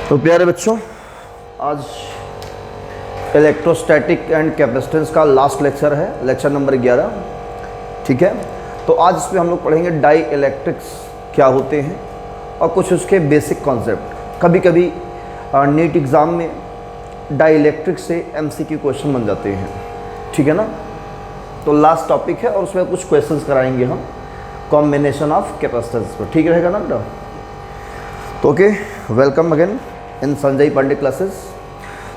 तो प्यारे बच्चों, आज इलेक्ट्रोस्टैटिक एंड कैपेसिटेंस का लास्ट लेक्चर है, लेक्चर नंबर 11। ठीक है, तो आज इसमें हम लोग पढ़ेंगे डाई इलेक्ट्रिक्स क्या होते हैं और कुछ उसके बेसिक कॉन्सेप्ट। कभी कभी नीट एग्ज़ाम में डाई इलेक्ट्रिक से MCQ क्वेश्चन बन जाते हैं। ठीक है ना, तो लास्ट टॉपिक है और उसमें कुछ क्वेश्चंस कराएंगे हम कॉम्बिनेशन ऑफ कैपेसिटेंस पर। ठीक रहेगा ना बेटा? तो okay, welcome again in Sanjay Pandey classes.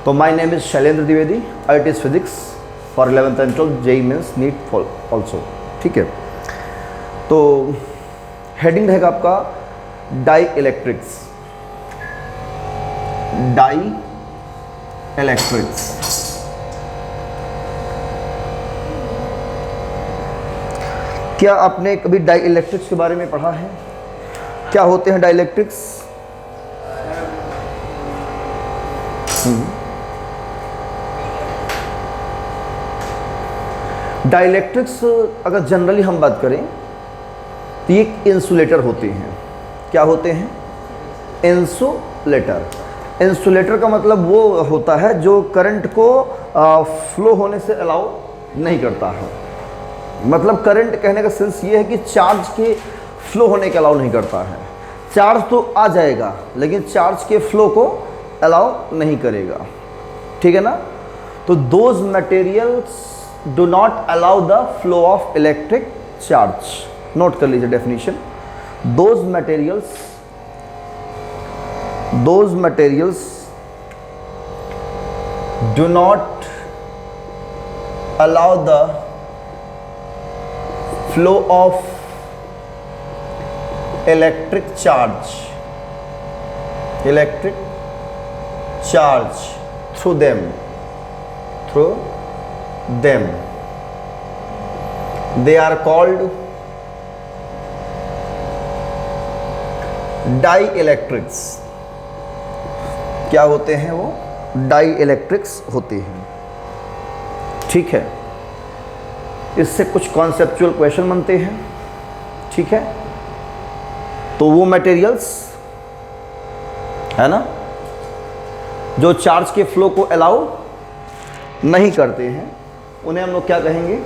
तो my name is Shailendra Dwivedi. I teach physics for 11th and 12th JEE mains NEET also. ठीक है, तो हेडिंग रहेगा आपका डाई इलेक्ट्रिक्स। डाई इलेक्ट्रिक्स क्या आपने कभी डाई इलेक्ट्रिक्स के बारे में पढ़ा है? क्या होते हैं डाई इलेक्ट्रिक्स? डाइलेक्ट्रिक्स अगर जनरली हम बात करें तो ये इंसुलेटर होते हैं। क्या होते हैं? इंसुलेटर। इंसुलेटर का मतलब वो होता है जो करंट को फ्लो होने से अलाउ नहीं करता है। मतलब करंट कहने का सेंस ये है कि चार्ज के फ्लो होने के अलाउ नहीं करता है। चार्ज तो आ जाएगा लेकिन चार्ज के फ्लो को अलाउ नहीं करेगा। ठीक है ना? तो those materials do not allow the flow of electric charge. Note कर लीजिए definition. Those materials do not allow the flow of electric charge through them they are called dielectrics। क्या होते हैं वो? डाइइलेक्ट्रिक्स होते हैं। ठीक है, इससे कुछ कॉन्सेप्चुअल क्वेश्चन बनते हैं। ठीक है, तो वो मटेरियल्स है ना जो चार्ज के फ्लो को अलाउ नहीं करते हैं उन्हें हम लोग क्या कहेंगे?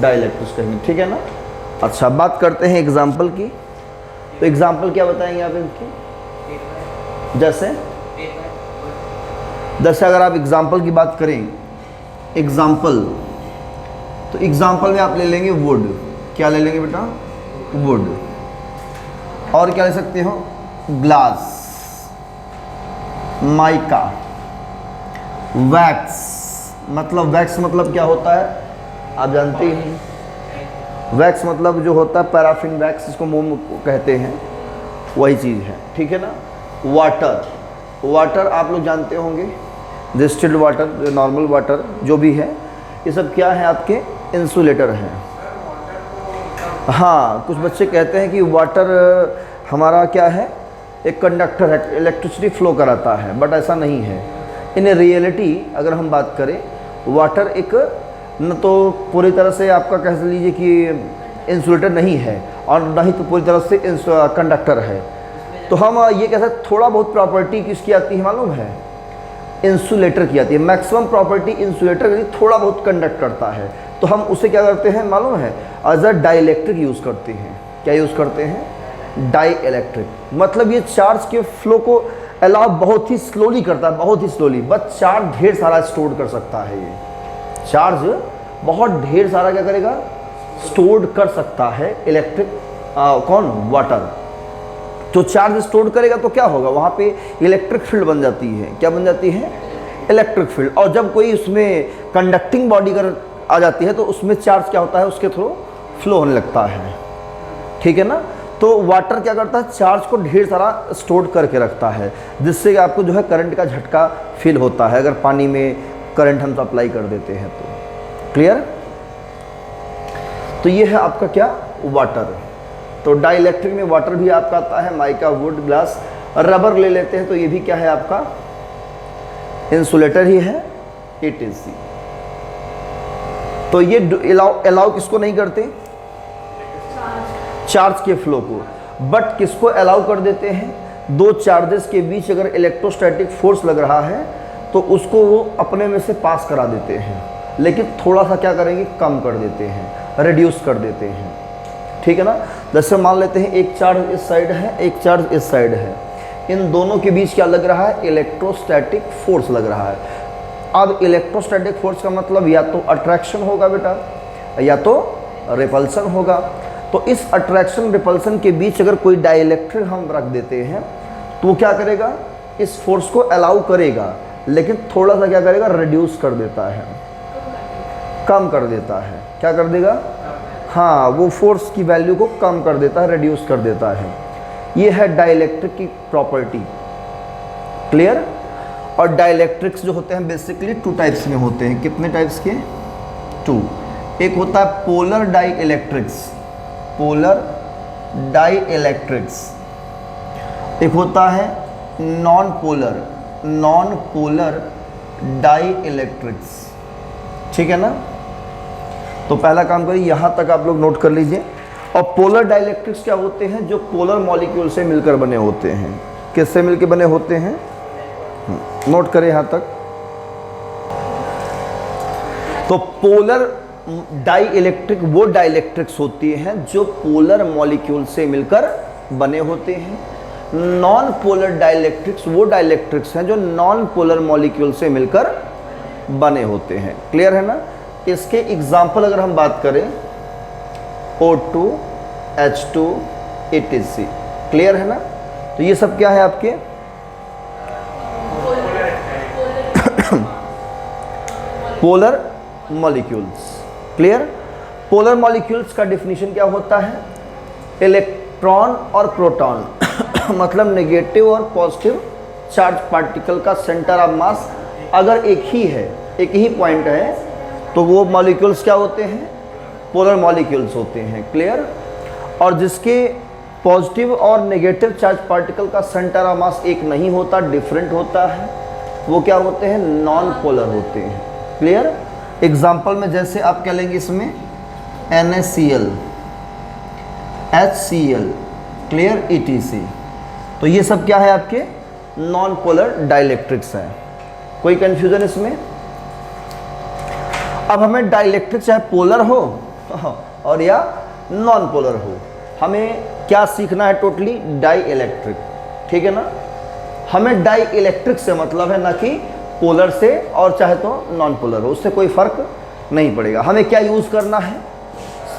डाइइलेक्ट्रिक्स कहेंगे। ठीक है ना? अच्छा, बात करते हैं एग्जाम्पल की। तो एग्जाम्पल क्या बताएंगे आप इनकी? जैसे अगर आप एग्जाम्पल की बात करें, एग्जाम्पल, तो एग्जाम्पल में आप ले लेंगे वुड। क्या ले लेंगे बेटा? वुड। और क्या ले सकते हो? Glass, mica, wax. मतलब वैक्स मतलब क्या होता है आप जानते हैं। वैक्स मतलब जो होता है पैराफिन वैक्स, इसको मोम कहते हैं, वही चीज़ है। ठीक है ना? वाटर आप लोग जानते होंगे, डिस्टिल्ड वाटर, नॉर्मल वाटर जो भी है, ये सब क्या है? आपके इंसुलेटर हैं। हाँ, कुछ बच्चे कहते हैं कि वाटर हमारा क्या है? एक कंडक्टर है, इलेक्ट्रिसिटी फ्लो कराता है, बट ऐसा नहीं है। इन रियलिटी अगर हम बात करें, वाटर एक न तो पूरी तरह से आपका कह लीजिए कि इंसुलेटर नहीं है और न ही तो पूरी तरह से कंडक्टर है। तो हम ये कह सकते थोड़ा बहुत प्रॉपर्टी किसकी आती है मालूम है? इंसुलेटर की आती है। मैक्सिमम प्रॉपर्टी इंसुलेटर की, थोड़ा बहुत कंडक्ट करता है। तो हम उसे क्या करते हैं मालूम है? एज अ डाइइलेक्ट्रिक यूज़ करते हैं। क्या यूज़ करते हैं? डाइइलेक्ट्रिक। मतलब ये चार्ज के फ्लो को अलाउ बहुत ही स्लोली करता है, बहुत ही स्लोली, बस चार्ज ढेर सारा स्टोर कर सकता है। ये चार्ज बहुत ढेर सारा क्या करेगा? स्टोर कर सकता है इलेक्ट्रिक कौन? वाटर। तो चार्ज स्टोर करेगा तो क्या होगा? वहाँ पे इलेक्ट्रिक फील्ड बन जाती है। क्या बन जाती है? Electric field. और जब कोई उसमें कंडक्टिंग बॉडी कर आ जाती है तो उसमें चार्ज क्या होता है? उसके थ्रू फ्लो होने लगता है। ठीक है ना? तो वाटर क्या करता है? चार्ज को ढेर सारा स्टोर करके रखता है, जिससे आपको जो है करंट का झटका फील होता है अगर पानी में करंट हम अप्लाई कर देते हैं तो। क्लियर? तो ये है आपका क्या? वाटर। तो डाइइलेक्ट्रिक में वाटर भी आपका आता है, माइका, वुड, ग्लास। रबर ले लेते हैं तो ये भी क्या है आपका? इंसुलेटर ही है, ETC। तो ये अलाउ किसको नहीं करते? चार्ज के फ्लो को। बट किसको अलाउ कर देते हैं? दो चार्जेस के बीच अगर इलेक्ट्रोस्टैटिक फोर्स लग रहा है तो उसको वो अपने में से पास करा देते हैं, लेकिन थोड़ा सा क्या करेंगे, कम कर देते हैं, रिड्यूस कर देते हैं। ठीक है ना। जैसे मान लेते हैं एक चार्ज इस साइड है, एक चार्ज इस साइड है, इन दोनों के बीच क्या लग रहा है, इलेक्ट्रोस्टैटिक फोर्स लग रहा है। अब इलेक्ट्रोस्टैटिक फोर्स का मतलब या तो अट्रैक्शन होगा बेटा, या तो रिपल्सन होगा। तो इस अट्रैक्शन रिपल्सन के बीच अगर कोई डाइइलेक्ट्रिक हम रख देते हैं तो वो क्या करेगा, इस फोर्स को अलाउ करेगा, लेकिन थोड़ा सा क्या करेगा, रिड्यूस कर देता है, कम कर देता है। क्या कर देगा, हाँ, वो फोर्स की वैल्यू को कम कर देता है, रिड्यूस कर देता है। ये है डाइइलेक्ट्रिक की प्रॉपर्टी। क्लियर। और डाइइलेक्ट्रिक्स जो होते हैं बेसिकली टू टाइप्स में होते हैं। कितने टाइप्स के, टू। एक होता है पोलर डाइइलेक्ट्रिक्स, पोलर डाइइलेक्ट्रिक्स। एक होता है नॉन पोलर, नॉन पोलर डाइइलेक्ट्रिक्स। ठीक है ना। तो पहला काम करिए, यहाँ तक आप लोग नोट कर लीजिए। और पोलर डाइइलेक्ट्रिक्स क्या होते हैं, जो पोलर मॉलिक्यूल से मिलकर बने होते हैं। किससे मिलकर बने होते हैं, नोट करें यहाँ तक। तो पोलर डाइइलेक्ट्रिक वो डाइइलेक्ट्रिक्स होती हैं जो पोलर मॉलिक्यूल से मिलकर बने होते हैं। नॉन पोलर डाइइलेक्ट्रिक्स वो डाइइलेक्ट्रिक्स हैं जो नॉन पोलर मॉलिक्यूल से मिलकर बने होते हैं। क्लियर है ना। इसके एग्जाम्पल अगर हम बात करें, O2, H2, etc। क्लियर है ना। तो ये सब क्या है आपके polar molecules. Clear. Polar molecules का डिफिनीशन क्या होता है, इलेक्ट्रॉन और प्रोटॉन मतलब नेगेटिव और पॉजिटिव चार्ज पार्टिकल का सेंटर ऑफ मास अगर एक ही है, एक ही पॉइंट है, तो वो मॉलिक्यूल्स क्या होते हैं, पोलर मॉलिक्यूल्स होते हैं। क्लियर। और जिसके पॉजिटिव और नेगेटिव चार्ज पार्टिकल का सेंटर ऑफ मास एक नहीं होता, डिफरेंट होता है, वो क्या होते हैं, नॉन पोलर होते हैं। क्लियर। एग्जाम्पल में जैसे आप क्या लेंगे, इसमें NaCl, HCl, क्लियर, ETC। तो ये सब क्या है आपके नॉन पोलर डाइइलेक्ट्रिक्स हैं। कोई कंफ्यूजन इसमें। अब हमें डाइइलेक्ट्रिक चाहे पोलर हो और या नॉन पोलर हो, हमें क्या सीखना है, टोटली डाइइलेक्ट्रिक। ठीक है ना। हमें डाइइलेक्ट्रिक से मतलब है ना कि पोलर से, और चाहे तो नॉन पोलर हो, उससे कोई फर्क नहीं पड़ेगा। हमें क्या यूज़ करना है,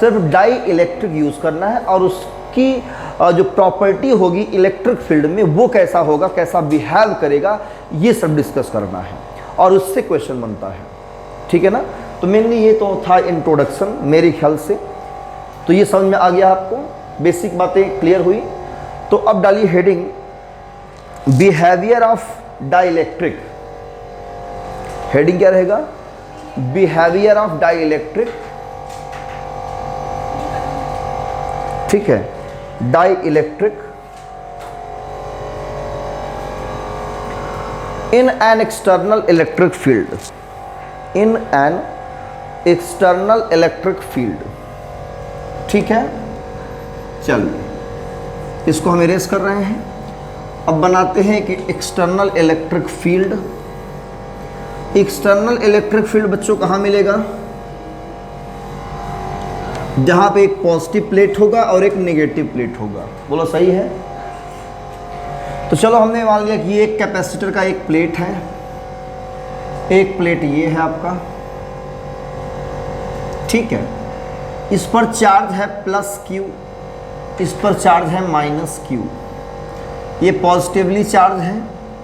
सिर्फ डाइइलेक्ट्रिक यूज़ करना है, और उसकी जो प्रॉपर्टी होगी इलेक्ट्रिक फील्ड में वो कैसा होगा, कैसा बिहेव करेगा, ये सब डिस्कस करना है, और उससे क्वेश्चन बनता है। ठीक है ना। तो मेनली ये तो था इंट्रोडक्शन मेरे ख्याल से। तो ये समझ में आ गया आपको, बेसिक बातें क्लियर हुई। तो अब डालिए heading, behaviour of dielectric. Heading क्या रहेगा, बिहेवियर ऑफ डाइइलेक्ट्रिक। ठीक है। Dielectric in an external electric field, in an external electric field. ठीक है। चलिए इसको हम इरेज कर रहे हैं। अब बनाते हैं कि external electric field. External electric field बच्चों कहाँ मिलेगा, जहाँ पे एक पॉजिटिव प्लेट होगा और एक नेगेटिव प्लेट होगा। बोलो सही है। तो चलो हमने मान लिया कि ये एक कैपेसिटर का एक प्लेट है, एक प्लेट ये है आपका। ठीक है। इस पर चार्ज है +Q, इस पर चार्ज है -Q। ये पॉजिटिवली चार्ज है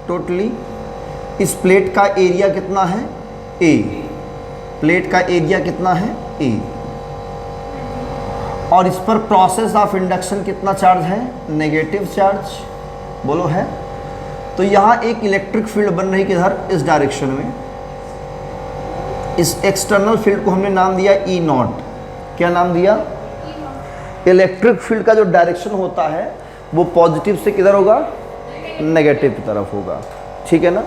टोटली। इस प्लेट का एरिया कितना है, A। प्लेट का एरिया कितना है, A। और इस पर प्रोसेस ऑफ इंडक्शन कितना चार्ज है, नेगेटिव चार्ज। बोलो है। तो यहाँ एक इलेक्ट्रिक फील्ड बन रही किधर, इस डायरेक्शन में। इस एक्सटर्नल फील्ड को हमने नाम दिया E0। क्या नाम दिया, इलेक्ट्रिक फील्ड का जो डायरेक्शन होता है वो पॉजिटिव से किधर होगा, नेगेटिव की तरफ होगा। ठीक है ना।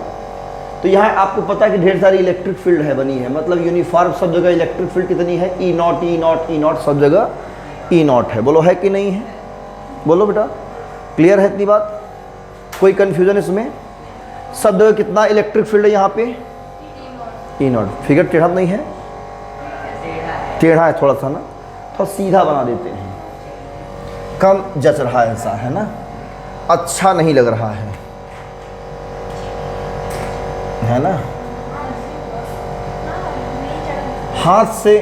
तो यहाँ आपको पता है कि ढेर सारी इलेक्ट्रिक फील्ड है बनी है, मतलब यूनिफॉर्म सब जगह इलेक्ट्रिक फील्ड कितनी है, E0 E0 E0 सब जगह E0 है। बोलो है कि नहीं है, बोलो बेटा। क्लियर है इतनी बात। कोई कंफ्यूजन इसमें? सब जगह कितना इलेक्ट्रिक फील्ड है यहाँ पे? ई नॉट। फिगर टेढ़ा नहीं है, टेढ़ा है थोड़ा सा ना, थोड़ा सीधा बना देते हैं, कम जच रहा है ऐसा, है ना, अच्छा नहीं लग रहा है ना। हाथ से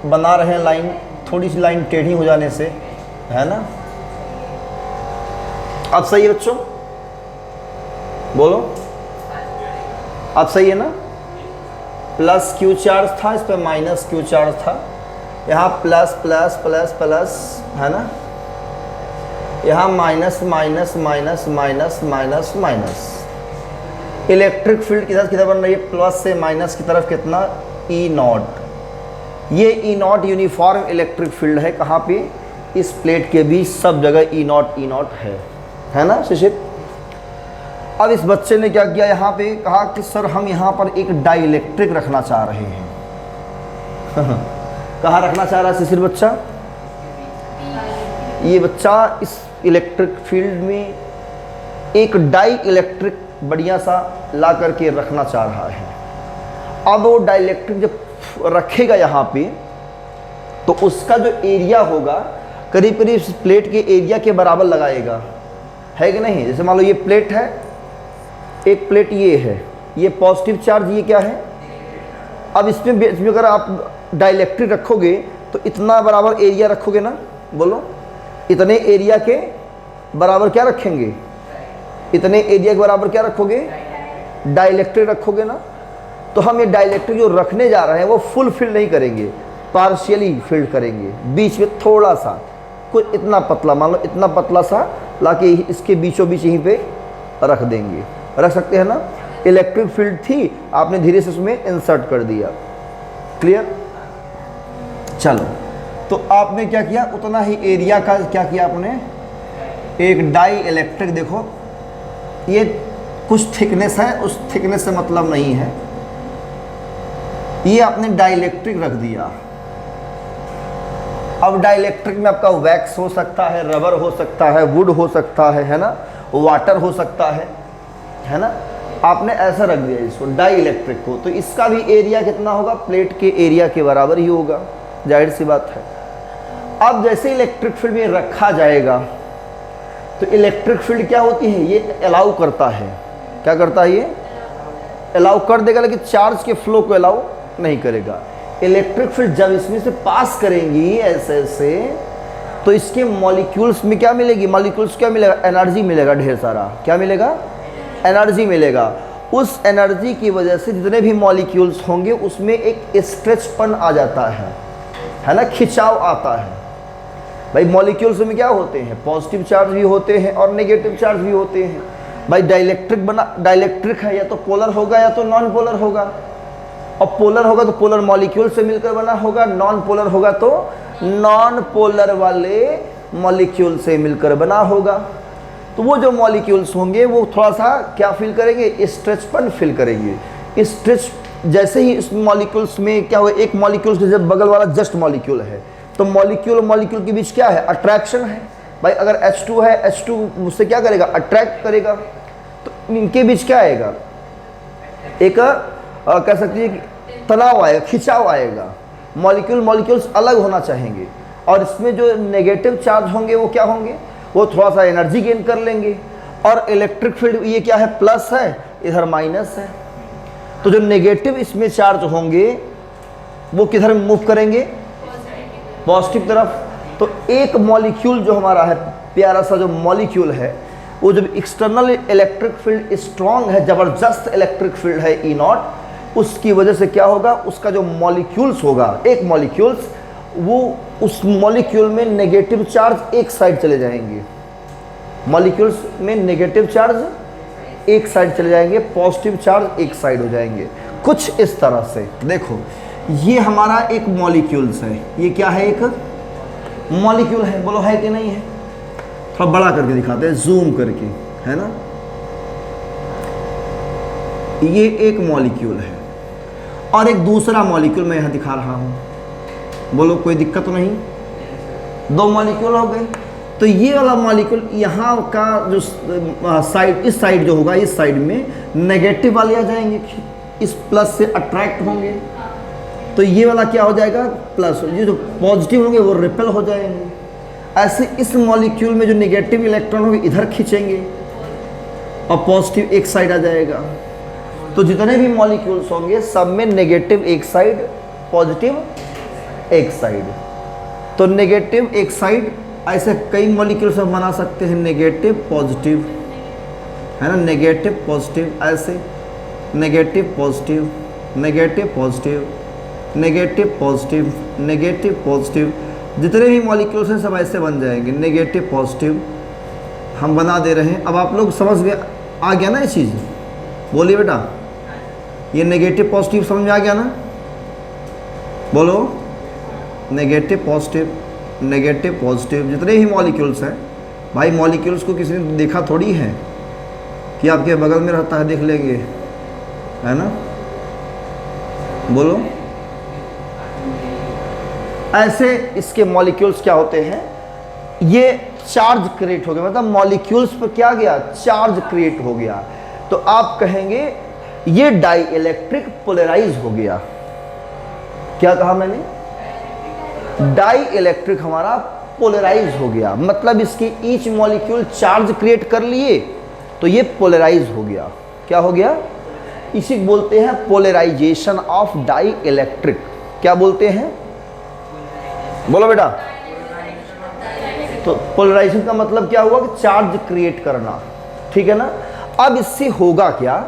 बना रहे हैं लाइन, थोड़ी सी लाइन टेढ़ी हो जाने से, है ना। अब सही है बच्चों, बोलो अब सही है ना। प्लस क्यू चार्ज था, इस पर माइनस क्यू चार्ज था, यहाँ प्लस प्लस प्लस प्लस, है ना, यहाँ minus minus minus minus minus minus. Electric field किधर बन रही है? प्लस से माइनस की तरफ कितना? ई नॉट। ये ई नॉट यूनिफॉर्म इलेक्ट्रिक फील्ड है, कहाँ पे? इस प्लेट के बीच सब जगह ई नॉट है ना शिशिर। अब इस बच्चे ने क्या किया, यहाँ पे कहा कि सर हम यहाँ पर एक डाइलेक्ट्रिक रखना चाह रहे हैं। कहाँ रखना चाह रहा है शिशिर बच्चा? ये बच्चा इस इलेक्ट्रिक फील्ड में एक डाई इलेक्ट्रिक बढ़िया सा ला करके रखना चाह रहा है। अब वो डाइलेक्ट्रिक जब रखेगा यहाँ पे, तो उसका जो एरिया होगा करीब करीब इस प्लेट के एरिया के बराबर लगाएगा, है कि नहीं। जैसे मान लो ये प्लेट है, एक प्लेट ये है, ये पॉजिटिव चार्ज, ये क्या है। अब इसमें अगर आप डाइलेक्ट्रिक रखोगे तो इतना बराबर एरिया रखोगे ना, बोलो इतने एरिया के बराबर क्या रखेंगे? इतने एरिया के बराबर क्या रखोगे? डाइलेक्ट्रिक रखोगे ना। तो हम ये डाइलेक्ट्रिक जो रखने जा रहे हैं वो फुल फिल नहीं करेंगे, पार्शियली फिल्ड करेंगे। बीच में थोड़ा सा, कुछ इतना पतला, मान लो इतना पतला सा लाके इसके बीचों बीच यहीं पे रख देंगे। रख सकते हैं ना। इलेक्ट्रिक फील्ड थी, आपने धीरे से उसमें इंसर्ट कर दिया। क्लियर? चलो, तो आपने क्या किया, उतना ही एरिया का क्या किया आपने, एक डाई इलेक्ट्रिक, देखो ये कुछ थिकनेस है, उस थिकनेस से मतलब नहीं है, ये आपने डाइलेक्ट्रिक रख दिया। अब डाइलेक्ट्रिक में आपका वैक्स हो सकता है, रबर हो सकता है, वुड हो सकता है ना, वाटर हो सकता है ना। आपने ऐसा रख दिया इसको डाइलेक्ट्रिक को, तो इसका भी एरिया कितना होगा? प्लेट के एरिया के बराबर ही होगा, जाहिर सी बात है। अब जैसे इलेक्ट्रिक फील्ड में रखा जाएगा तो इलेक्ट्रिक फील्ड क्या होती है, ये अलाउ करता है। क्या करता है? ये अलाउ कर देगा, लेकिन चार्ज के फ्लो को अलाउ नहीं करेगा। इलेक्ट्रिक फील्ड जब इसमें से पास करेंगी ऐसे ऐसे, तो इसके मॉलिक्यूल्स में क्या मिलेगी? मॉलिक्यूल्स क्या मिलेगा? एनर्जी मिलेगा, ढेर सारा। क्या मिलेगा? एनर्जी मिलेगा। उस एनर्जी की वजह से जितने भी मॉलिक्यूल्स होंगे उसमें एक स्ट्रेचपन आ जाता है ना, खिंचाव आता है। भाई मॉलिक्यूल्स में क्या होते हैं? पॉजिटिव चार्ज भी होते हैं और नेगेटिव चार्ज भी होते हैं। भाई डाइलेक्ट्रिक है, या तो पोलर होगा या तो नॉन पोलर होगा। और पोलर होगा तो पोलर मॉलिक्यूल से मिलकर बना होगा, नॉन पोलर होगा तो नॉन पोलर वाले मॉलिक्यूल से मिलकर बना होगा। तो वो जो मॉलिक्यूल्स होंगे वो थोड़ा सा क्या फील करेंगे? स्ट्रेचपन फील करेंगे। स्ट्रेच जैसे ही इस मॉलिक्यूल्स में क्या हुआ, एक मॉलिक्यूल के जब बगल वाला जस्ट मॉलिक्यूल है, तो मॉलिक्यूल और मॉलिक्यूल के बीच क्या है? अट्रैक्शन है। भाई अगर H2 है, H2 उससे क्या करेगा? अट्रैक्ट करेगा। तो इनके बीच क्या आएगा? एक कह सकते हैं कि तनाव आएगा, खिंचाव आएगा। मॉलिक्यूल्स अलग होना चाहेंगे, और इसमें जो नेगेटिव चार्ज होंगे वो क्या होंगे? वो थोड़ा सा एनर्जी गेन कर लेंगे। और इलेक्ट्रिक फील्ड ये क्या है? प्लस है, इधर माइनस है। तो जो नेगेटिव इसमें चार्ज होंगे वो किधर मूव करेंगे? पॉजिटिव तरफ। तो एक मॉलिक्यूल जो हमारा है, प्यारा सा जो मॉलिक्यूल है, वो जब एक्सटर्नल इलेक्ट्रिक फील्ड स्ट्रॉन्ग है, ज़बरदस्त इलेक्ट्रिक फील्ड है ई नॉट, उसकी वजह से क्या होगा? उसका जो मॉलिक्यूल्स होगा, एक मॉलिक्यूल्स, वो उस मॉलिक्यूल में नेगेटिव चार्ज एक साइड चले जाएंगे। मॉलिक्यूल्स में नेगेटिव चार्ज एक साइड चले जाएंगे, पॉजिटिव चार्ज एक साइड हो जाएंगे। कुछ इस तरह से देखो, ये हमारा एक मॉलिक्यूल्स है। ये क्या है? एक मॉलिक्यूल है। बोलो है कि नहीं है? थोड़ा बड़ा करके दिखाते हैं, जूम करके, है ना। ये एक मॉलिक्यूल है और एक दूसरा मॉलिक्यूल मैं यहां दिखा रहा हूं। बोलो कोई दिक्कत तो नहीं? दो मॉलिक्यूल हो गए। तो ये वाला मॉलिक्यूल यहाँ का जो साइड, इस साइड जो होगा, इस साइड में नेगेटिव वाले आ जाएंगे, इस प्लस से अट्रैक्ट होंगे, तो ये वाला क्या हो जाएगा प्लस, ये जो पॉजिटिव होंगे वो रिपेल हो जाएंगे। ऐसे इस मॉलिक्यूल में जो नेगेटिव इलेक्ट्रॉन होंगे इधर खींचेंगे और पॉजिटिव एक साइड आ जाएगा। तो जितने भी मॉलिक्यूल्स होंगे सब में नेगेटिव एक साइड, पॉजिटिव एक साइड। तो नेगेटिव एक साइड, ऐसे कई मॉलिक्यूल्स हम बना सकते हैं, नेगेटिव पॉजिटिव, है ना, नेगेटिव पॉजिटिव, ऐसे negative positive, negative positive, negative positive, negative positive, जितने भी मॉलिक्यूल्स हैं सब ऐसे बन जाएंगे, नेगेटिव पॉजिटिव हम बना दे रहे हैं। अब आप लोग समझ गए, आ गया ना ये चीज़, बोलिए बेटा, ये नेगेटिव पॉजिटिव समझ में आ गया ना, बोलो, नेगेटिव पॉजिटिव, नेगेटिव पॉजिटिव, जितने ही मॉलिक्यूल्स हैं भाई, मॉलिक्यूल्स को किसी ने देखा थोड़ी है कि आपके बगल में रहता है, देख लेंगे, है ना, बोलो। ऐसे इसके मॉलिक्यूल्स क्या होते हैं, ये चार्ज क्रिएट हो गया, मतलब मॉलिक्यूल्स पर क्या गया, चार्ज क्रिएट हो गया। तो आप कहेंगे ये डाई इलेक्ट्रिक पोलराइज हो गया। क्या कहा मैंने, डाई इलेक्ट्रिक हमारा पोलराइज हो गया, मतलब इसकी ईच मॉलिक्यूल चार्ज क्रिएट कर लिए, तो ये पोलराइज हो गया। क्या हो गया, इसी बोलते हैं पोलराइजेशन ऑफ डाई इलेक्ट्रिक। क्या बोलते हैं, बोलो बेटा। तो पोलराइजेशन का मतलब क्या हुआ कि चार्ज क्रिएट करना, ठीक है ना। अब इससे होगा क्या,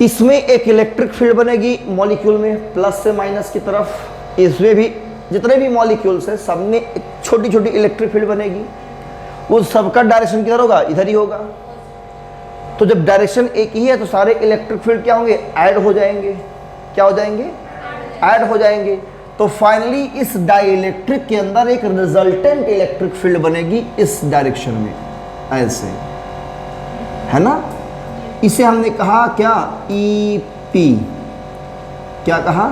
इसमें एक इलेक्ट्रिक फील्ड बनेगी मॉलिक्यूल में, प्लस से माइनस की तरफ। इसमें भी जितने भी मॉलिक्यूल्स हैं सब में एक छोटी छोटी इलेक्ट्रिक फील्ड बनेगी, वो सबका डायरेक्शन किधर होगा, इधर ही होगा। तो जब डायरेक्शन एक ही है तो सारे इलेक्ट्रिक फील्ड क्या होंगे, ऐड हो जाएंगे। क्या हो जाएंगे, ऐड हो जाएंगे। तो फाइनली इस डाइइलेक्ट्रिक के अंदर एक रिजल्टेंट इलेक्ट्रिक फील्ड बनेगी इस डायरेक्शन में, ऐसे, है ना। इसे हमने कहा क्या, EP। क्या कहा,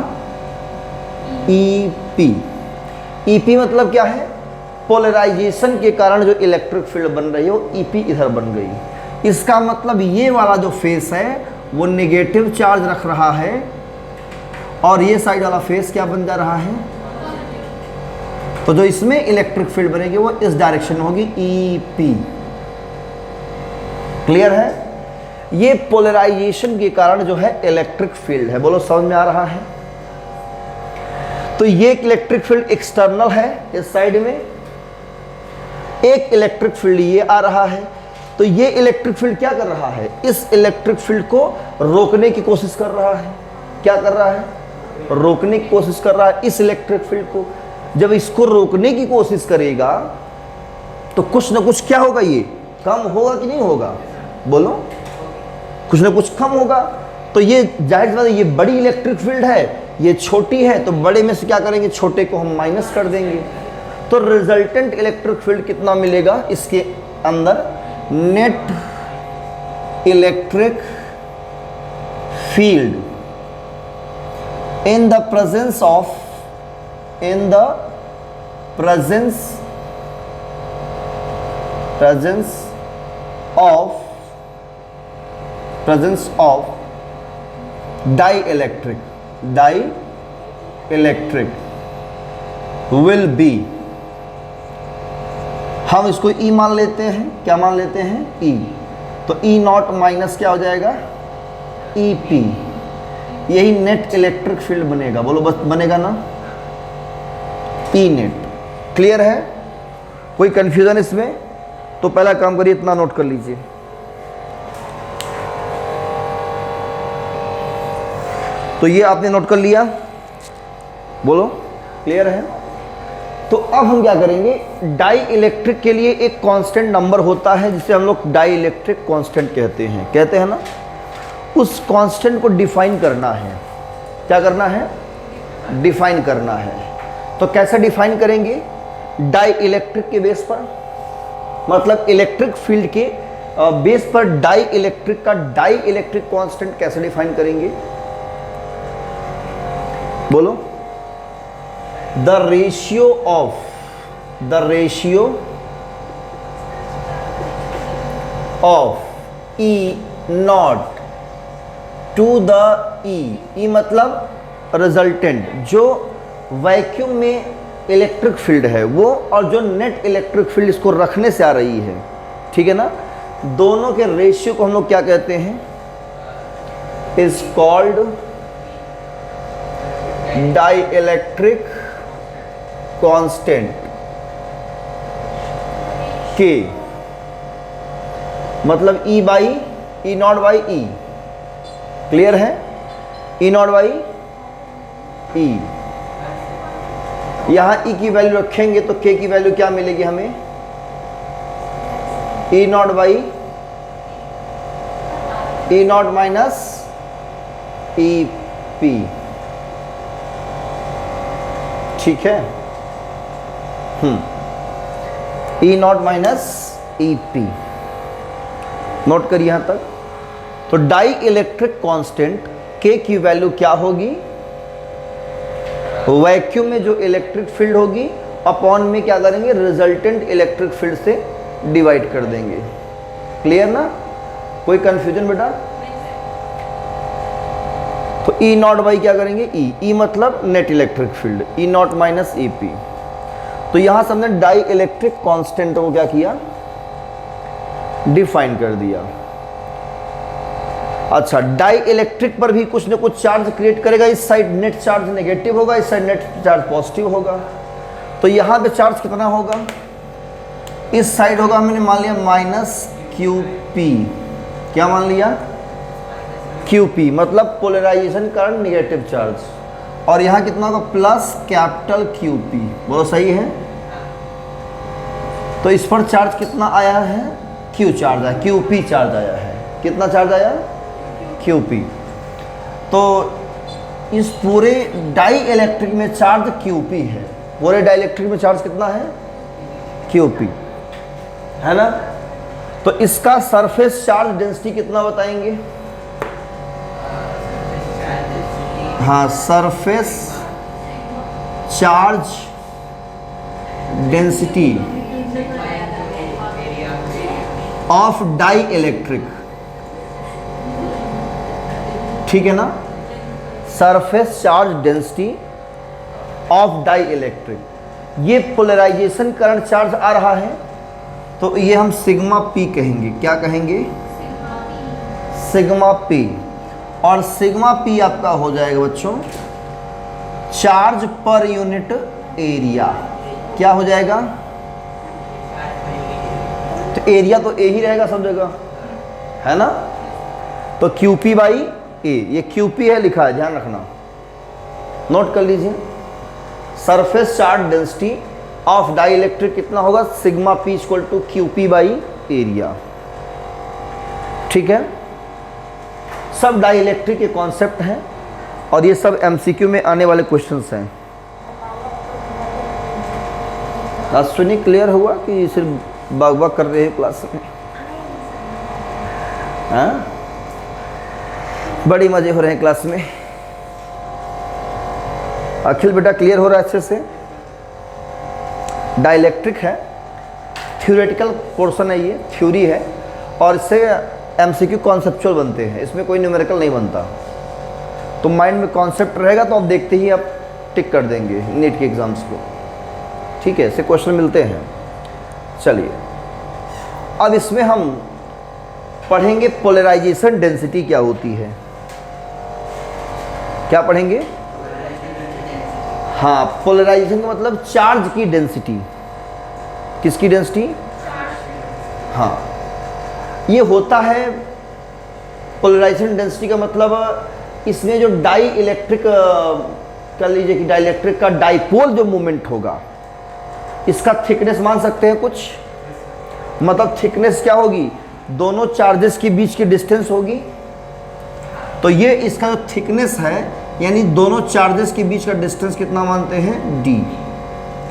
EP। EP मतलब क्या है, पोलराइजेशन के कारण जो इलेक्ट्रिक फील्ड बन रही है वो EP इधर बन गई। इसका मतलब ये वाला जो फेस है वो नेगेटिव चार्ज रख रहा है और ये साइड वाला फेस क्या बन जा रहा है, तो जो इसमें इलेक्ट्रिक फील्ड बनेगी वो इस डायरेक्शन में होगी, EP। क्लियर है, ये पोलराइजेशन के कारण जो है इलेक्ट्रिक फील्ड है। बोलो समझ में आ रहा है। तो ये इलेक्ट्रिक फील्ड एक्सटर्नल है इस साइड में, एक इलेक्ट्रिक फील्ड ये आ रहा है। तो ये इलेक्ट्रिक फील्ड क्या कर रहा है, इस इलेक्ट्रिक फील्ड को रोकने की कोशिश कर रहा है। क्या कर रहा है, रोकने की कोशिश कर रहा है इस इलेक्ट्रिक फील्ड को। जब इसको रोकने की कोशिश करेगा तो कुछ ना कुछ क्या होगा, ये कम होगा कि नहीं होगा, बोलो, कुछ ना कुछ कम होगा। तो ये जाहिर सी बात है, ये बड़ी इलेक्ट्रिक फील्ड है, ये छोटी है, तो बड़े में से क्या करेंगे, छोटे को हम माइनस कर देंगे। तो रिजल्टेंट इलेक्ट्रिक फील्ड कितना मिलेगा इसके अंदर, net electric field in the presence of dielectric will be, हम इसको E मान लेते हैं। क्या मान लेते हैं, E। तो E नॉट माइनस क्या हो जाएगा, EP। यही नेट इलेक्ट्रिक फील्ड बनेगा, बोलो बस बनेगा ना, E नेट। क्लियर है, कोई कंफ्यूजन इसमें? तो पहला काम करिए, इतना नोट कर लीजिए। तो ये आपने नोट कर लिया, बोलो क्लियर है। तो अब हम क्या करेंगे, डाई इलेक्ट्रिक के लिए एक कांस्टेंट नंबर होता है जिसे हम लोग डाई इलेक्ट्रिक कांस्टेंट कहते हैं ना। उस कांस्टेंट को डिफाइन करना है। क्या करना है, डिफाइन करना है। तो कैसे डिफाइन करेंगे, डाई इलेक्ट्रिक के बेस पर, मतलब इलेक्ट्रिक फील्ड के बेस पर डाई इलेक्ट्रिक का डाई इलेक्ट्रिक कांस्टेंट कैसे डिफाइन करेंगे, बोलो। The ratio of E naught to the E मतलब रिजल्टेंट, जो वैक्यूम में इलेक्ट्रिक फील्ड है वो, और जो नेट इलेक्ट्रिक फील्ड इसको रखने से आ रही है, ठीक है ना, दोनों के रेशियो को हम लोग क्या कहते हैं, is called dielectric constant के, मतलब E by E naught by E, clear है, ई नॉट बाई ई। यहां ई की वैल्यू रखेंगे तो के की वैल्यू क्या मिलेगी हमें, E naught by E naught minus E P, ठीक है, E naught minus E P, note करिए यहां तक। तो डाई इलेक्ट्रिक कांस्टेंट के की वैल्यू क्या होगी, वैक्यूम में जो इलेक्ट्रिक फील्ड होगी अपॉन में क्या करेंगे, रिजल्टेंट इलेक्ट्रिक फील्ड से डिवाइड कर देंगे, क्लियर ना, कोई कंफ्यूजन बेटा। तो ई नॉट बाई क्या करेंगे, ई मतलब नेट इलेक्ट्रिक फील्ड, ई नॉट माइनस ई पी। तो यहां से हमने डाई इलेक्ट्रिक कांस्टेंट को क्या किया, डिफाइन कर दिया। अच्छा, डाई इलेक्ट्रिक पर भी कुछ ना कुछ चार्ज क्रिएट करेगा, इस साइड नेट चार्ज नेगेटिव होगा, इस साइड नेट चार्ज पॉजिटिव होगा। तो यहां पे चार्ज कितना होगा, इस साइड होगा, हमने मान लिया माइनस क्यू पी, क्या मान लिया, क्यू पी, मतलब पोलराइजेशन कारण निगेटिव चार्ज, और यहां कितना होगा, प्लस कैपिटल क्यू पी, वो सही है। तो इस पर चार्ज कितना आया है, क्यू चार्ज आया, क्यू पी चार्ज आया है, कितना चार्ज आया, क्यू पी। तो इस पूरे डाई इलेक्ट्रिक में चार्ज क्यू पी है, पूरे डाई इलेक्ट्रिक में चार्ज कितना है, क्यू पी, है ना। तो इसका सरफेस चार्ज डेंसिटी कितना बताएंगे, हाँ, surface charge density of dielectric, ठीक है ना, surface charge density of dielectric. ये पोलराइजेशन करंट चार्ज आ रहा है तो ये हम सिग्मा पी कहेंगे, क्या कहेंगे, सिग्मा पी। और सिग्मा पी आपका हो जाएगा बच्चों चार्ज पर यूनिट एरिया, क्या हो जाएगा, तो एरिया तो ए ही रहेगा सब जगह, है ना। तो क्यू पी बाई ए, ये क्यू पी है लिखा है, ध्यान रखना, नोट कर लीजिए। Surface charge density of dielectric कितना होगा, sigma P equal to Q P by area, ठीक है। सब डाई इलेक्ट्रिक के कॉन्सेप्ट हैं और ये सब एमसीक्यू में आने वाले क्वेश्चंस हैं। अश्विनी क्लियर हुआ कि सिर्फ बाग कर रहे हैं क्लास में, हाँ, बड़ी मजे हो रहे हैं क्लास में। अखिल बेटा क्लियर हो रहा है अच्छे से। डाइलेक्ट्रिक है, थ्योरेटिकल पोर्शन है, ये थ्योरी है और इससे एमसीक्यू कॉन्सेप्चुअल बनते हैं, इसमें कोई न्यूमेरिकल नहीं बनता। तो माइंड में कॉन्सेप्ट रहेगा तो आप देखते ही आप टिक कर देंगे नीट के एग्जाम्स को, ठीक है, ऐसे क्वेश्चन मिलते हैं। चलिए अब इसमें हम पढ़ेंगे पोलराइजेशन डेंसिटी क्या होती है, क्या पढ़ेंगे, हाँ, पोलराइजेशन का मतलब चार्ज की डेंसिटी, किसकी डेंसिटी, हाँ, ये होता है पोलराइजेशन डेंसिटी का मतलब इसमें जो डाई इलेक्ट्रिक कर लीजिए कि डाई इलेक्ट्रिक का डाइपोल जो मूवमेंट होगा इसका थिकनेस मान सकते हैं कुछ, मतलब थिकनेस क्या होगी, दोनों चार्जेस के बीच की डिस्टेंस होगी। तो ये इसका जो थिकनेस है यानी दोनों चार्जेस के बीच का डिस्टेंस कितना मानते हैं, डी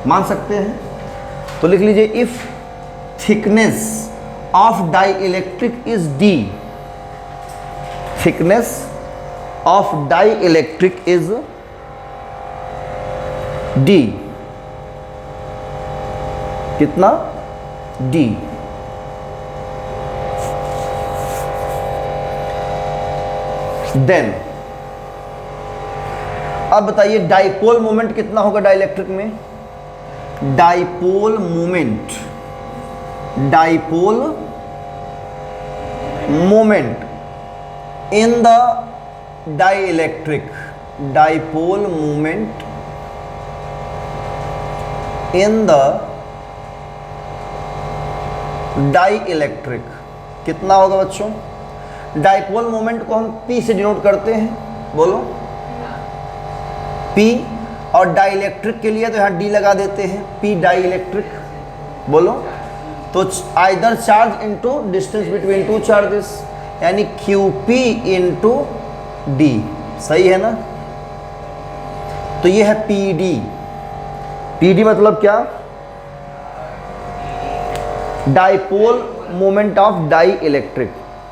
मान सकते हैं। तो लिख लीजिए if thickness of dielectric is D, thickness of dielectric is D, कितना, डी, देन अब बताइए डाइपोल मोमेंट कितना होगा डाइलेक्ट्रिक में? Dipole moment in the dielectric, dipole moment in the dielectric कितना होगा बच्चों? डाइपोल मोमेंट को हम P से डिनोट करते हैं, बोलो P, और डाइलेक्ट्रिक के लिए तो यहाँ D लगा देते हैं, P डाइलेक्ट्रिक, बोलो। तो either charge into distance between two charges, यानी QP इनटू D, सही है ना? तो ये है PD। PD मतलब क्या? Dipole moment of dielectric.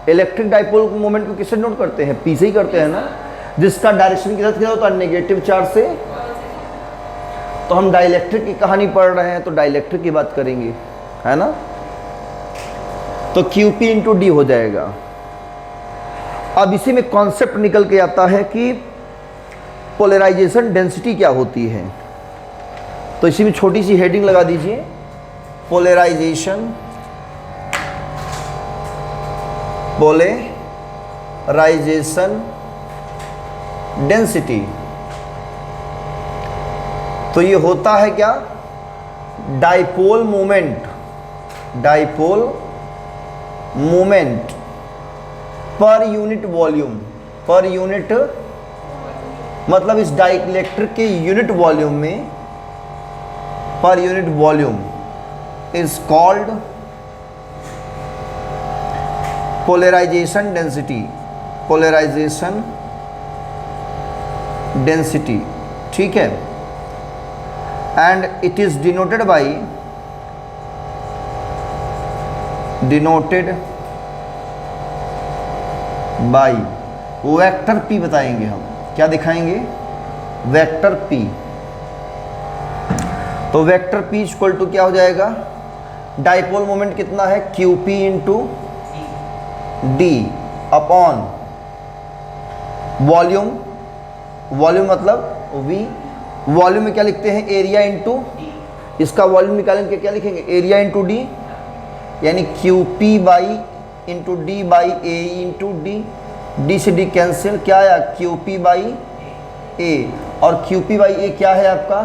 Electric dipole moment को किससे नोट करते हैं? P से ही करते हैं ना, जिसका डायरेक्शन के साथ क्या होता है? नेगेटिव चार्ज से। तो हम डाइलेक्ट्रिक की कहानी पढ़ रहे हैं तो डाइलेक्ट्रिक की बात करेंगे, है ना? तो QP इंटू D हो जाएगा। अब इसी में कॉन्सेप्ट निकल के आता है कि पोलराइजेशन डेंसिटी क्या होती है। तो इसी में छोटी सी हेडिंग लगा दीजिए, पोलराइजेशन डेंसिटी। तो ये होता है क्या? Dipole moment per unit volume, per unit मतलब इस डाइलेक्ट्रिक के यूनिट वॉल्यूम में, per unit volume is called polarization density, ठीक है? And it is denoted by vector P बताएंगे हम। क्या दिखाएंगे? Vector P। तो वेक्टर P इक्वल टू क्या हो जाएगा? डाइपोल मोमेंट कितना है? QP into D upon volume, volume मतलब V। वॉल्यूम में क्या लिखते हैं? एरिया इंटू, इसका वॉल्यूम निकालेंगे क्या लिखेंगे? एरिया इंटू D, यानी QP by into D by A into D। D से D कैंसिल, क्या आया? QP बाई A, और QP बाई A क्या है आपका?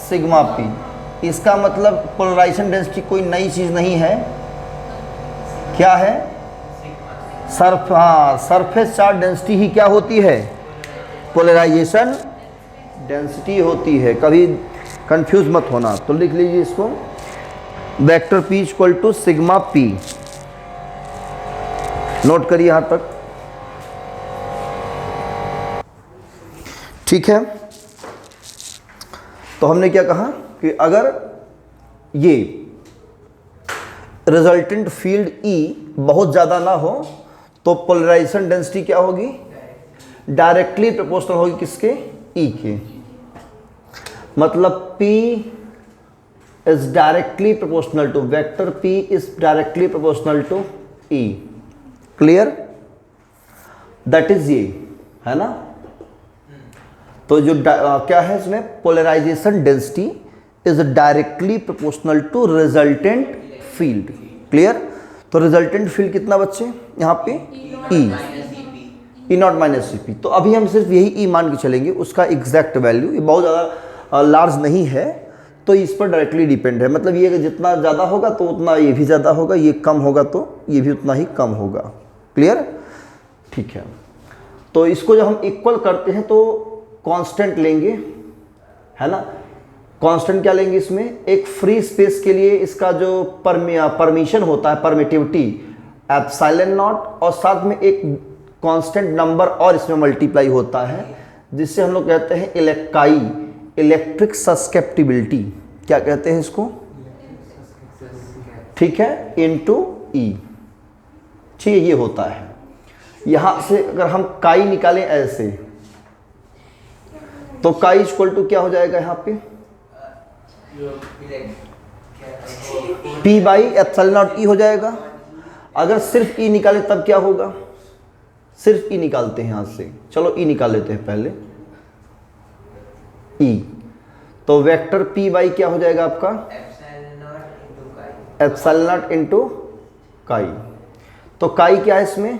Sigma P। इसका मतलब पोलराइजेशन डेंसिटी कोई नई चीज़ नहीं है, क्या है? सरफेस चार्ज डेंसिटी ही क्या होती है? पोलराइजेशन डेंसिटी होती है। कभी कंफ्यूज मत होना। तो लिख लीजिए इसको, vector P equal to sigma P। Note करिए यहाँ तक, ठीक है? तो हमने क्या कहा कि अगर ये रिजल्टेंट फील्ड E बहुत ज़्यादा ना हो तो पोलराइजेशन डेंसिटी क्या होगी? डायरेक्टली प्रोपोर्शनल होगी किसके? E के। मतलब P is directly proportional to, vector P is directly proportional to E। Clear? That is ये, है ना? तो जो क्या है इसमें? Polarization density is directly proportional to resultant field. Clear? तो रिजल्टेंट फील्ड कितना बच्चे यहाँ पे? E naught minus CP। तो अभी हम सिर्फ यही E मान के चलेंगे, उसका एग्जैक्ट वैल्यू ये बहुत ज़्यादा लार्ज नहीं है, तो इस पर डायरेक्टली डिपेंड है। मतलब ये जितना ज़्यादा होगा तो उतना ये भी ज़्यादा होगा, ये कम होगा तो ये भी उतना ही कम होगा। क्लियर? ठीक है। तो इसको जब हम इक्वल करते हैं तो कांस्टेंट लेंगे, है ना? कांस्टेंट क्या लेंगे इसमें? एक फ्री स्पेस के लिए इसका जो परमिशन होता है, परमिटिविटी एप्सिलॉन नॉट, और साथ में एक कांस्टेंट नंबर और इसमें मल्टीप्लाई होता है, जिससे हम लोग कहते हैं इलेक्ट्राई, इलेक्ट्रिक सस्केप्टिबिलिटी। क्या कहते हैं इसको? ठीक है, इनटू E। ठीक है, ये होता है। यहां से अगर हम काई निकालें ऐसे, तो काई इक्वल टू क्या हो जाएगा यहाँ पे? P by epsilon not E हो जाएगा। अगर सिर्फ E निकाले तब क्या होगा? सिर्फ ई निकालते हैं यहाँ से। चलो ई निकाल लेते हैं पहले, ई। तो वेक्टर पी बाई क्या हो जाएगा आपका, एप्सिलॉन नॉट इंटू काई। तो काई क्या है इसमें,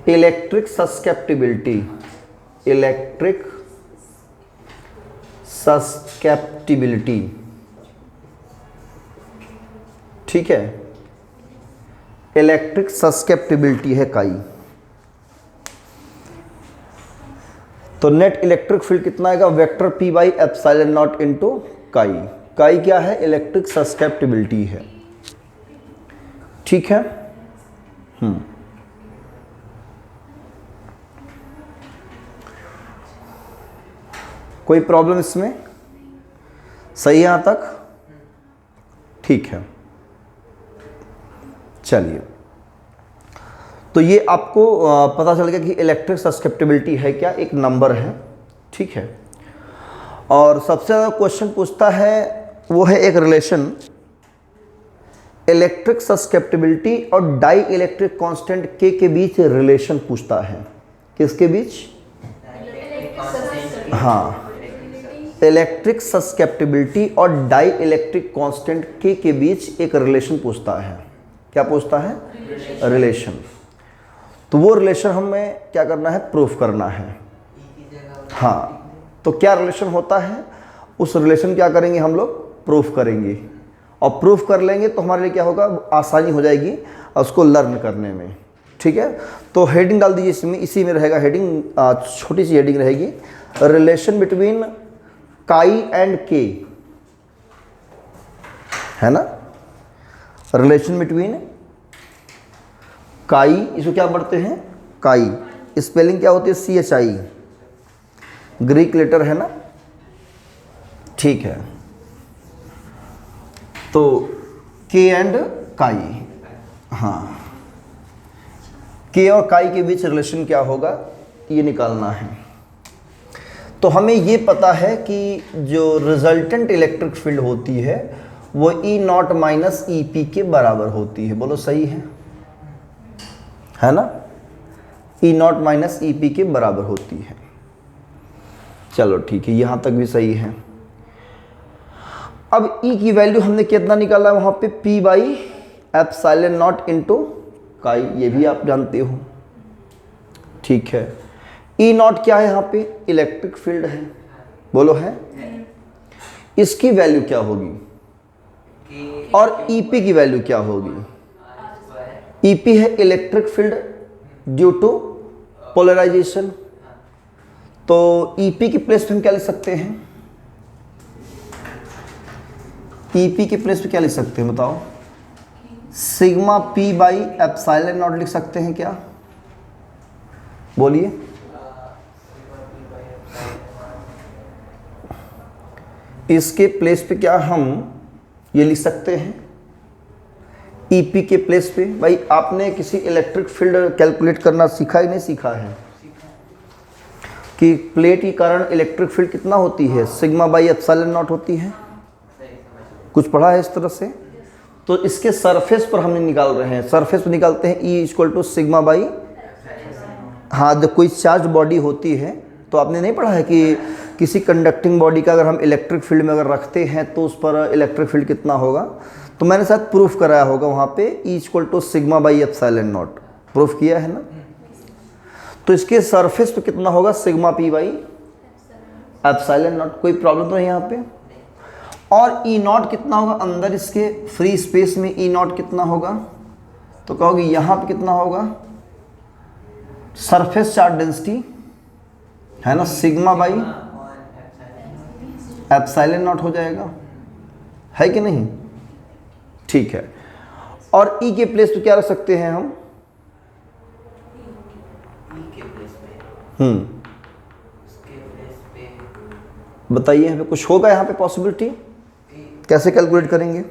इलेक्ट्रिक सस्केप्टिबिलिटी, इलेक्ट्रिक सस्केप्टिबिलिटी, ठीक है, इलेक्ट्रिक सस्केप्टिबिलिटी है काई। तो नेट इलेक्ट्रिक फील्ड कितना आएगा, vector P by epsilon not into काई। काई क्या है, इलेक्ट्रिक सस्केप्टिबिलिटी है, ठीक है। कोई प्रॉब्लम इसमें, सही है यहां तक, ठीक है। चलिए, तो ये आपको पता चल गया कि इलेक्ट्रिक सस्केप्टिबिलिटी है क्या, एक नंबर है, ठीक है। और सबसे ज़्यादा क्वेश्चन पूछता है वो है एक रिलेशन इलेक्ट्रिक सस्केप्टिबिलिटी और डाई इलेक्ट्रिक कांस्टेंट के बीच रिलेशन पूछता है। किसके बीच, हाँ, इलेक्ट्रिक सस्केप्टिबिलिटी और डाई इलेक्ट्रिक कांस्टेंट के बीच एक रिलेशन पूछता है। क्या पूछता है, रिलेशन। तो वो रिलेशन हमें क्या करना है, प्रूफ करना है। हाँ, तो क्या रिलेशन होता है, उस रिलेशन क्या करेंगे हम लोग, प्रूफ करेंगे। और प्रूफ कर लेंगे तो हमारे लिए क्या होगा, आसानी हो जाएगी उसको लर्न करने में, ठीक है। तो हेडिंग डाल दीजिए इसमें, इसी में रहेगा हेडिंग, छोटी सी हेडिंग रहेगी, रिलेशन बिटवीन काई एंड के, है ना। रिलेशन बिटवीन काई, इसको क्या पढ़ते हैं, काई, स्पेलिंग क्या होती है, CHI, ग्रीक लेटर है ना, ठीक है। तो के एंड काई, हाँ, के और काई के बीच रिलेशन क्या होगा, ये निकालना है। तो हमें ये पता है कि जो रिजल्टेंट इलेक्ट्रिक फील्ड होती है वो E0 माइनस EP के बराबर होती है। बोलो सही है ना, E0 माइनस EP के बराबर होती है। चलो ठीक है, यहाँ तक भी सही है। अब E की वैल्यू हमने कितना निकाला वहाँ पे, P by epsilon not into काई, ये भी आप जानते हो, ठीक है। E0 क्या है यहाँ पे, इलेक्ट्रिक फील्ड है, बोलो है। इसकी वैल्यू क्या होगी और EP की वैल्यू क्या होगी। EP है electric field due to polarization. तो EP की प्लेस पे हम क्या लिख सकते हैं, EP की प्लेस पे क्या लिख सकते हैं बताओ, sigma P by epsilon not लिख सकते हैं क्या, बोलिए। इसके प्लेस पे क्या हम ये लिख सकते हैं, EP के प्लेस पे। भाई आपने किसी इलेक्ट्रिक फील्ड कैलकुलेट करना सीखा ही नहीं सीखा है कि प्लेट के कारण इलेक्ट्रिक फील्ड कितना होती है, सिग्मा बाई एप्सिलॉन नॉट होती है, कुछ पढ़ा है इस तरह से। तो इसके सरफेस पर हम निकाल रहे हैं, सरफेस पर निकालते हैं E equal to sigma by, हाँ, जब कोई चार्ज बॉडी होती है तो आपने नहीं पढ़ा है कि किसी कंडक्टिंग बॉडी का अगर हम इलेक्ट्रिक फील्ड में अगर रखते हैं तो उस पर इलेक्ट्रिक फील्ड कितना होगा। तो मैंने शायद प्रूफ कराया होगा वहाँ पे, E equal to sigma by epsilon naught, proof किया है ना। तो इसके सरफेस पे कितना होगा, sigma P by epsilon naught, कोई प्रॉब्लम तो नहीं यहाँ पे। और E0 कितना होगा, अंदर इसके फ्री स्पेस में E0 कितना होगा, तो कहोगे यहाँ पे कितना होगा, सरफेस चार्ज डेंसिटी है ना, सिग्मा बाई एप्सिलॉन नॉट हो जाएगा, है कि नहीं, ठीक है। और E के प्लेस पे क्या रख सकते हैं हम, बताइए यहाँ पे कुछ होगा, यहाँ पे पॉसिबिलिटी कैसे कैलकुलेट करेंगे।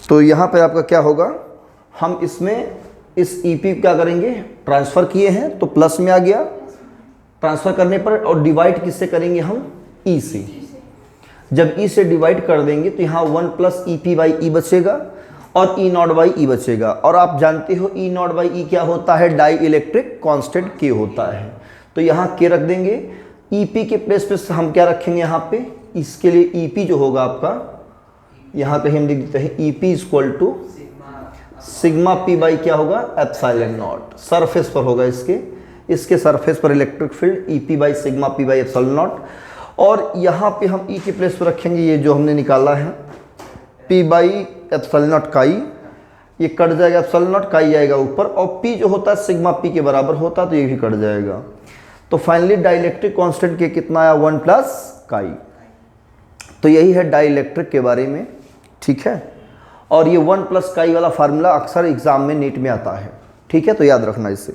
तो यहाँ पे आपका क्या होगा, हम इसमें इस EP क्या करेंगे, ट्रांसफ़र किए हैं तो प्लस में आ गया, ट्रांसफ़र करने पर, और डिवाइड किससे करेंगे हम, E से। जब ई से डिवाइड कर देंगे तो यहाँ 1 plus E P by E बचेगा और ई नॉट बाई ई बचेगा। और आप जानते हो ई नॉट बाई ई क्या होता है, डाई इलेक्ट्रिक कांस्टेंट के होता है। तो यहाँ के रख देंगे, ई पी के प्लेस पे हम क्या रखेंगे यहाँ पे, इसके लिए ई पी जो होगा आपका, यहाँ कहीं हम लिख देते हैं E P equal to sigma P by क्या होगा, एप्सिलॉन नॉट। सरफेस पर होगा इसके सरफेस पर electric field E P by sigma P by epsilon not. और यहाँ पे हम ई के प्लेस पर रखेंगे ये जो हमने निकाला है पी बाई एप्सिलॉन नॉट काई, ये कट जाएगा, एप्सिलॉन नॉट काई जाएगा ऊपर, और पी जो होता है सिग्मा पी के बराबर होता है तो ये भी कट जाएगा। तो फाइनली डाइलेक्ट्रिक कांस्टेंट के कितना आया, 1 प्लस काई। तो यही है डाइलेक्ट्रिक के बारे में, ठीक है। और ये 1 प्लस काई वाला फार्मूला अक्सर एग्जाम में नीट में आता है, ठीक है, तो याद रखना इसे।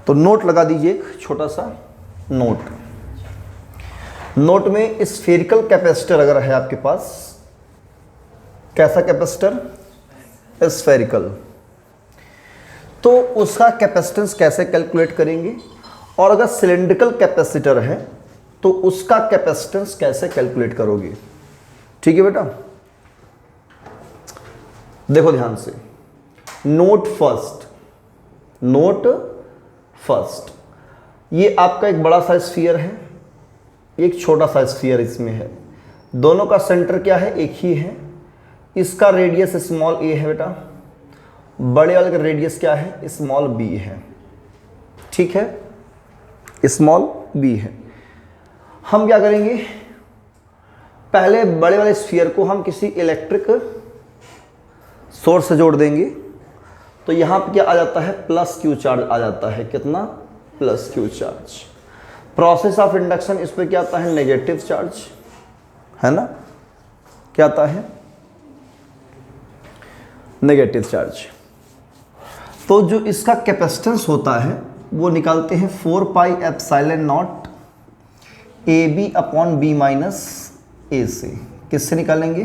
तो नोट लगा दीजिए, एक छोटा सा नोट में स्फेरिकल कैपेसिटर अगर है आपके पास, कैसा कैपेसिटर, स्फेरिकल, तो उसका कैपेसिटेंस कैसे कैलकुलेट करेंगे, और अगर सिलेंड्रिकल कैपेसिटर है तो उसका कैपेसिटेंस कैसे कैलकुलेट करोगे, ठीक है बेटा। देखो ध्यान से, नोट फर्स्ट, ये आपका एक बड़ा सा स्फीयर है, एक छोटा सा स्फीयर इसमें है, दोनों का सेंटर क्या है, एक ही है। इसका रेडियस स्मॉल ए है बेटा, बड़े वाले का रेडियस क्या है, स्मॉल बी है, ठीक है, स्मॉल बी है। हम क्या करेंगे, पहले बड़े वाले स्फीयर को हम किसी इलेक्ट्रिक सोर्स से जोड़ देंगे, तो यहाँ पे क्या आ जाता है, प्लस क्यू चार्ज आ जाता है, कितना, plus Q charge. Process of induction, इस पर क्या आता है, नेगेटिव चार्ज, है ना, क्या आता है, नेगेटिव चार्ज। तो जो इसका कैपेसिटेंस होता है वो निकालते हैं 4 pi epsilon naught A B upon B minus A से। किससे निकालेंगे,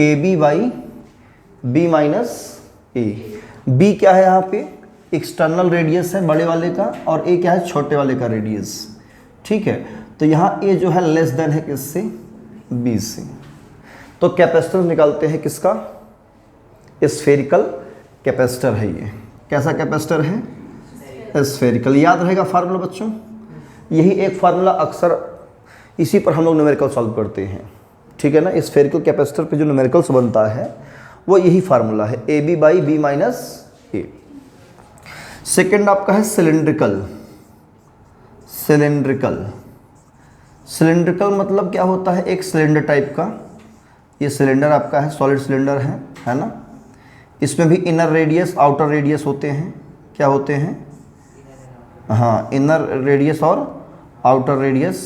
A B by B minus A. B क्या है यहाँ पे, एक्सटर्नल रेडियस है बड़े वाले का, और ए क्या है, छोटे वाले का रेडियस, ठीक है। तो यहाँ ए जो है लेस देन है किससे, बी से। तो कैपेसिटेंस निकालते हैं किसका, स्फेरिकल कैपेसिटर है ये। कैसा कैपेसिटर है, स्फेरिकल। याद रहेगा फार्मूला बच्चों, यही एक फार्मूला अक्सर इसी पर हम लोग न्यूमेरिकल सॉल्व करते हैं, ठीक है ना। स्फेरिकल कैपेसिटर पे जो न्यूमेरिकल्स बनता है वो यही फार्मूला है, A B by B minus A. Second आपका है सिलेंड्रिकल। सिलेंड्रिकल मतलब क्या होता है, एक सिलेंडर टाइप का, ये सिलेंडर आपका है, सॉलिड सिलेंडर है ना। इसमें भी इनर रेडियस आउटर रेडियस होते हैं, क्या होते हैं, हाँ, इनर रेडियस और आउटर रेडियस,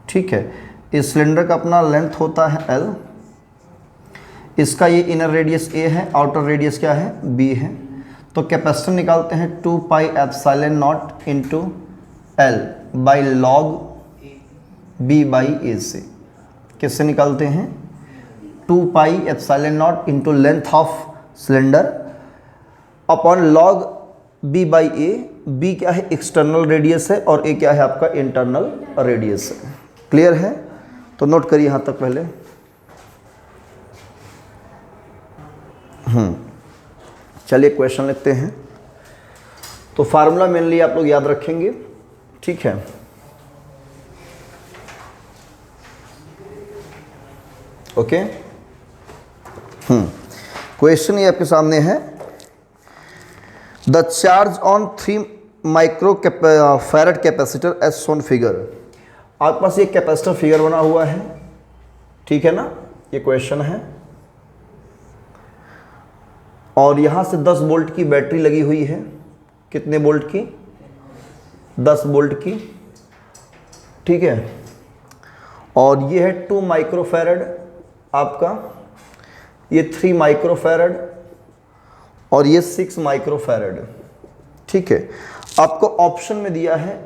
ठीक है। इस सिलेंडर का अपना लेंथ होता है L, इसका ये इनर रेडियस A है, आउटर रेडियस क्या है, B है। तो कैपेसिटर निकालते हैं 2 पाई epsilon not into L by log B by A से। किससे निकालते हैं, 2 पाई epsilon not into length of cylinder upon log B by A। B क्या है, एक्सटर्नल रेडियस है, और A क्या है आपका, इंटरनल रेडियस है। क्लियर है, तो नोट करिए यहाँ तक पहले। चलिए क्वेश्चन लिखते हैं। तो फार्मूला मेनली आप लोग याद रखेंगे, ठीक है। ओके, क्वेश्चन ये आपके सामने है, the charge on 3 micro farad capacitor as shown figure. आपके पास ये कैपेसिटर फिगर बना हुआ है, ठीक है ना, ये क्वेश्चन है। और यहाँ से 10 वोल्ट की बैटरी लगी हुई है, कितने वोल्ट की, 10 वोल्ट की, ठीक है। और ये है 2 माइक्रोफैरड आपका, ये 3 माइक्रोफैरड, और ये 6 माइक्रोफैरड, ठीक है। आपको ऑप्शन में दिया है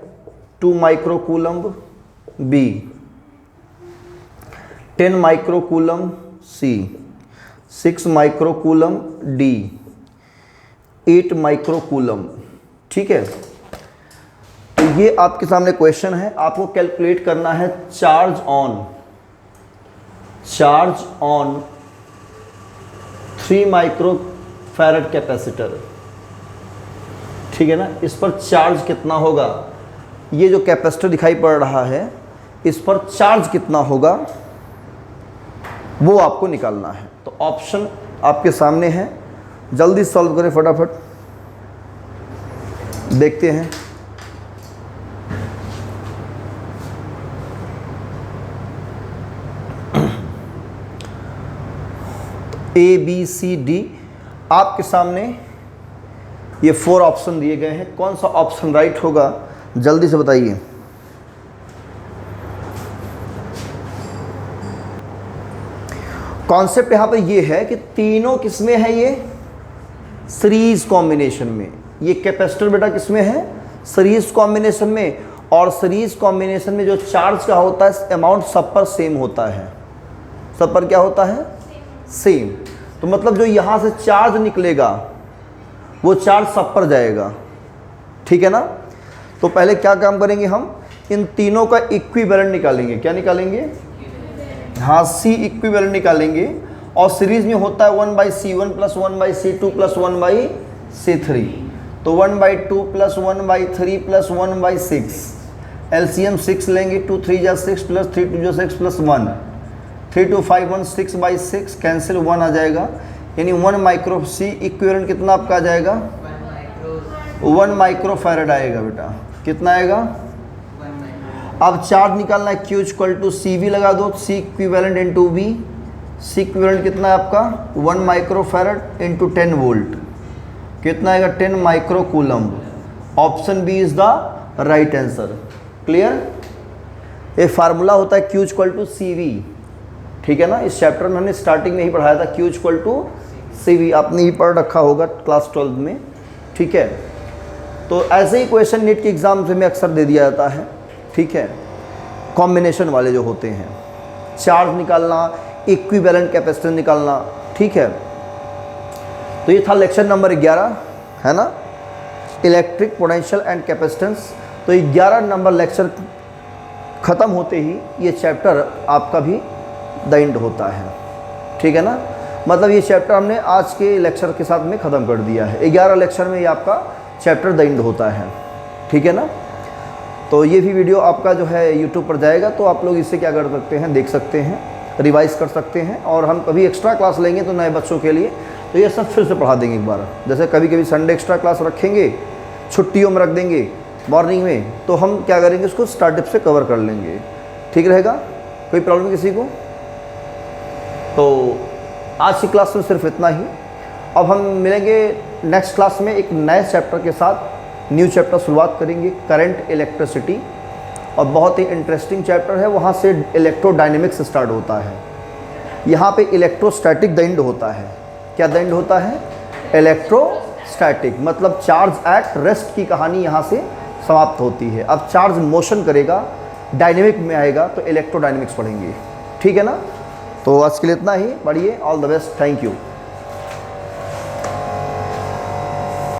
2 माइक्रोकूलम्ब बी, 10 माइक्रोकूलम्ब सी, 6 माइक्रोकूलम डी, 8 माइक्रोकूलम, ठीक है। ये आपके सामने क्वेश्चन है, आपको कैलकुलेट करना है charge on 3 micro farad capacitor, ठीक है ना। इस पर चार्ज कितना होगा, ये जो कैपेसिटर दिखाई पड़ रहा है इस पर चार्ज कितना होगा वो आपको निकालना है। तो ऑप्शन आपके सामने है, जल्दी सॉल्व करें फटाफट, देखते हैं। ए बी सी डी आपके सामने ये 4 ऑप्शन दिए गए हैं, कौन सा ऑप्शन राइट होगा जल्दी से बताइए। कॉन्सेप्ट यहाँ पर ये है कि तीनों किसमें है, ये सीरीज कॉम्बिनेशन में। ये कैपेसिटर बेटा किसमें है, सीरीज कॉम्बिनेशन में। और सीरीज कॉम्बिनेशन में जो चार्ज का होता है अमाउंट सब पर सेम होता है, सब पर क्या होता है, सेम। तो मतलब जो यहाँ से चार्ज निकलेगा वो चार्ज सब पर जाएगा, ठीक है ना। तो पहले क्या काम करेंगे, हम इन तीनों का इक्विवेलेंट निकालेंगे। क्या निकालेंगे, हाँ C इक्विवेलेंट निकालेंगे। और सीरीज में होता है 1/C1 + 1/C2 + 1/C3। तो 1/2 + 1/3 + 1/6, LCM 6 लेंगे, 2 3 = 6 + 3 2 = 6 + 1, 3 2 5 1 6/6 कैंसिल 1 आ जाएगा, यानी 1 माइक्रो। C इक्विवेलेंट कितना आपका आ जाएगा, 1 माइक्रो फैरड आएगा बेटा। कितना आएगा, अब चार्ज निकालना है, Q = CV लगा दो, C equivalent into V। C equivalent कितना है आपका, 1 माइक्रो फैरड इंटू 10 वोल्ट, कितना आएगा, 10 micro coulomb. Option B is the right answer. Clear. ये फार्मूला होता है Q = CV, ठीक है ना। इस चैप्टर में हमने स्टार्टिंग में ही पढ़ाया था, Q = CV, आपने ही पढ़ रखा होगा क्लास 12 में, ठीक है। तो ऐसे ही क्वेश्चन नीट के एग्ज़ाम से में अक्सर दे दिया जाता है, ठीक है। कॉम्बिनेशन वाले जो होते हैं, चार्ज निकालना, इक्विवेलेंट कैपेसिटर निकालना, ठीक है। तो ये था लेक्चर नंबर 11, है ना, इलेक्ट्रिक पोटेंशियल एंड कैपेसिटेंस। तो 11 नंबर लेक्चर ख़त्म होते ही ये चैप्टर आपका भी द एंड होता है, ठीक है ना। मतलब ये चैप्टर हमने आज के लेक्चर के साथ में ख़त्म कर दिया है। 11 लेक्चर में ये आपका चैप्टर द एंड होता है, ठीक है ना। तो ये भी वीडियो आपका जो है यूट्यूब पर जाएगा, तो आप लोग इससे क्या कर सकते हैं, देख सकते हैं, रिवाइज़ कर सकते हैं। और हम कभी एक्स्ट्रा क्लास लेंगे तो नए बच्चों के लिए तो ये सब फिर से पढ़ा देंगे एक बार। जैसे कभी कभी संडे एक्स्ट्रा क्लास रखेंगे, छुट्टियों में रख देंगे मॉर्निंग में, तो हम क्या करेंगे, उसको स्टार्ट टिप से कवर कर लेंगे, ठीक रहेगा। कोई प्रॉब्लम किसी को। तो आज की क्लास में सिर्फ इतना ही। अब हम मिलेंगे नेक्स्ट क्लास में एक नए चैप्टर के साथ। न्यू चैप्टर शुरुआत करेंगे, करंट इलेक्ट्रिसिटी, और बहुत ही इंटरेस्टिंग चैप्टर है। वहाँ से इलेक्ट्रोडायनेमिक्स स्टार्ट होता है, यहाँ पे इलेक्ट्रोस्टैटिक द एंड होता है। क्या द एंड होता है, इलेक्ट्रोस्टैटिक, मतलब चार्ज एट रेस्ट की कहानी यहाँ से समाप्त होती है। अब चार्ज मोशन करेगा, डायनेमिक में आएगा, तो इलेक्ट्रोडायनेमिक्स पढ़ेंगे, ठीक है ना। तो आज के लिए इतना ही, पढ़िए। All the best, thank you.